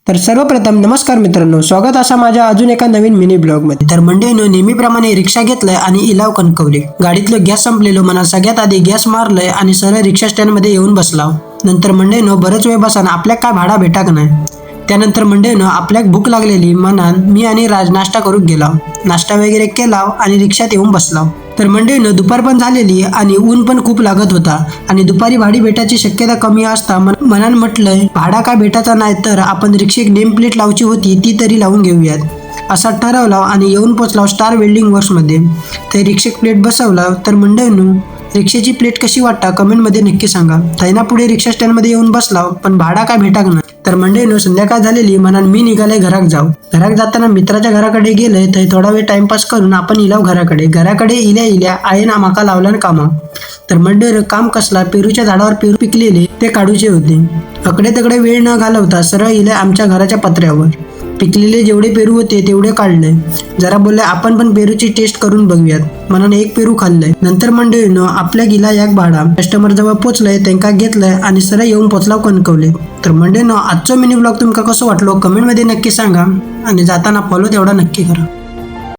तर सर्वप्रथम नमस्कार मित्रांनो, स्वागत असा माझ्या अजून एका नवीन मिनी ब्लॉग मध्ये। तर मंडळीनं नेहमीप्रमाणे रिक्षा घेतलंय आणि इलाव कणकवली। गाडीतलं गॅस संपलेलं म्हणा सगळ्यात आधी गॅस मारलंय आणि सरळ रिक्षा स्टँड मध्ये येऊन बसलाव। नंतर मंडळीनं बरंच वेळ बसान आपल्याक काय भाडा भेटाक नाही। त्यानंतर मंडळीनं आपल्याक भूक लागलेली म्हणान मी आणि राज नाश्ता करून गेलाव। नाश्ता वगैरे केलाव आणि रिक्षात येऊन बसलाव। तर मंडळीनं दुपार पण झालेली आणि ऊन पण खूप लागत होता आणि दुपारी भाडी भेटायची शक्यता कमी असता मनान म्हटलंय भाडा काय भेटायचा नाही तर आपण रिक्षेक नेम प्लेट लावची होती ती तरी लावून घेऊयात असा ठरवला आणि येऊन पोचलाव स्टार वेल्डिंग वर्क्स मध्ये। ते रिक्षेक प्लेट बसवला। तर मंडळीनं रिक्षेची प्लेट कशी वाटता कमेंट मध्ये नक्की सांगा। तैना पुढे रिक्षा स्टँड मध्ये येऊन बसलाव पण भाडा काय भेटाक नाही। तर मंडळीनं संध्याकाळ झालेली म्हणान मी निघाले घराक जाऊ। घराक जाताना मित्राच्या घराकडे गेले तर थोडा वेळ टाइमपास करून आपण इलाव घराकडे इल्या आईना माका लावल्यान कामा। तर मंडळीनं काम कसला पेरूच्या झाडावर पेरू पिकलेले ते काढूचे होते। अकडे तकडे वेळ न घालवता सरळ इले आमच्या घराच्या पत्र्यावर पिकलेले जेवढे पेरू होते तेवढे काढले। जरा बोलले आपण पण पेरूची टेस्ट करून बघूयात म्हणून एक पेरू खाल्लंय। नंतर मंडळीनं आपल्या गिला एक भाडा कस्टमर जवळ पोचलंय त्यांका घेतलंय आणि सरळ येऊन पोचलाव कणकवले। तर मंडळीनं आजचा मिनी ब्लॉग तुमका कसं वाटलो कमेंट मध्ये नक्की सांगा आणि जाताना फॉलो तेवढा नक्की करा।